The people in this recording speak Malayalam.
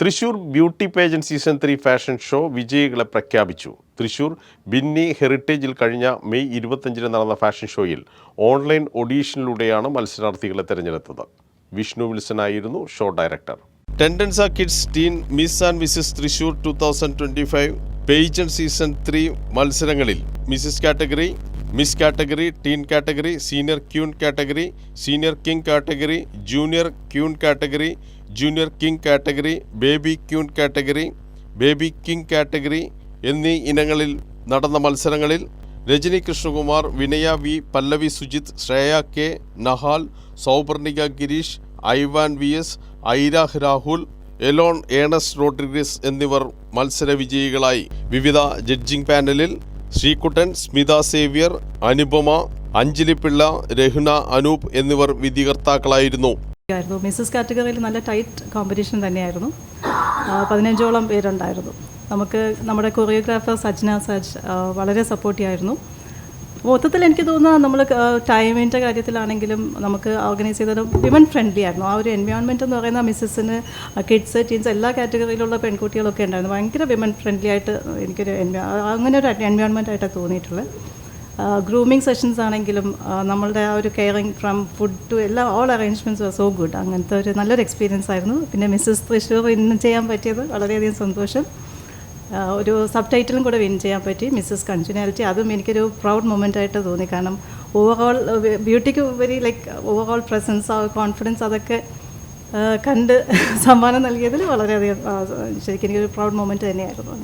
Thrissur beauty pageant season 3 fashion show വിജയികളെ പ്രഖ്യാപിച്ചു. തൃശൂർ ബിന്നി ഹെറിറ്റേജിൽ കഴിഞ്ഞ മെയ് 25-ന് നടന്ന ഫാഷൻ ഷോയിൽ ഓൺലൈൻ ഓഡീഷനിലൂടെയാണ് മത്സരാർത്ഥികളെ തെരഞ്ഞെടുത്തത്. വിഷ്ണു വിൽസനായിരുന്നു show director. Tendenza kids teen Miss and Mrs Thrissur 2025 pageant season 3 മത്സരങ്ങളിൽ Mrs category, Miss category, teen category, senior queen category, senior king category, junior queen category, junior king category, baby queen category, baby king category എന്നീ ഇനങ്ങളിൽ നടന്ന മത്സരങ്ങളിൽ Rajani Krishnakumar, Vinaya V, Pallavi Sujith, Shreya K, Nahal, Souparnika Girish, Ivan V S, Airah Rahul, Elon Ernes Rodrigues എന്നിവർ മത്സര വിജയികളായി. വിവിധ ജഡ്ജിംഗ് പാനലിൽ ശ്രീകുട്ടൻ, സ്മിത സേവ്യർ, അനുപമ, അഞ്ജലി പിള്ള, രഹ്ന അനൂപ് എന്നിവർ വിധികർത്താക്കളായിരുന്നു. മിസ്സസ് കാറ്റഗറിയിൽ നല്ല ടൈറ്റ് കോമ്പറ്റീഷൻ തന്നെയായിരുന്നു. 15ഓളം പേരുണ്ടായിരുന്നു. നമുക്ക് നമ്മുടെ കൊറിയോഗ്രാഫർ സജ്ന സജ് വളരെ സപ്പോർട്ടീവായിരുന്നു. മൊത്തത്തിൽ എനിക്ക് തോന്നുന്നത് നമ്മൾ ടൈമിൻ്റെ കാര്യത്തിലാണെങ്കിലും നമുക്ക് ഓർഗനൈസ് ചെയ്തത് വിമൻ ഫ്രണ്ട്ലി ആയിരുന്നു. ആ ഒരു എൻവയോൺമെൻറ്റ് എന്ന് പറയുന്ന മിസ്സസിന് കിഡ്സ്, ടീൻസ് എല്ലാ കാറ്റഗറിയിലുള്ള പെൺകുട്ടികളൊക്കെ ഉണ്ടായിരുന്നു. ഭയങ്കര വിമൻ ഫ്രണ്ട്ലി ആയിട്ട് എനിക്കൊരു അങ്ങനെ ഒരു എൻവയോൺമെൻ്റ് ആയിട്ടാണ് തോന്നിയിട്ടുള്ളത്. ഗ്രൂമിങ് സെഷൻസ് ആണെങ്കിലും നമ്മളുടെ ആ ഒരു കെയറിങ് ഫ്രം ഫുഡ് ടു എല്ലാ ഓൾ അറേഞ്ച്മെൻറ്റ്സ് സോ ഗുഡ്. അങ്ങനത്തെ ഒരു നല്ലൊരു എക്സ്പീരിയൻസ് ആയിരുന്നു. പിന്നെ മിസ്സസ് തൃശ്ശൂർ വിൻ ചെയ്യാൻ പറ്റിയത് വളരെയധികം സന്തോഷം. ഒരു സബ് ടൈറ്റിലും കൂടെ വിൻ ചെയ്യാൻ പറ്റി, മിസ്സസ് കൺജുനാലിറ്റി. അതും എനിക്കൊരു പ്രൗഡ് മൊമെൻ്റ് ആയിട്ട് തോന്നി. കാരണം overall ബ്യൂട്ടിക്ക് very like overall presence, ആ കോൺഫിഡൻസ് അതൊക്കെ കണ്ട് സമ്മാനം നൽകിയതിൽ വളരെയധികം ശരിക്കും എനിക്കൊരു പ്രൗഡ് മൊമെൻ്റ് തന്നെയായിരുന്നു.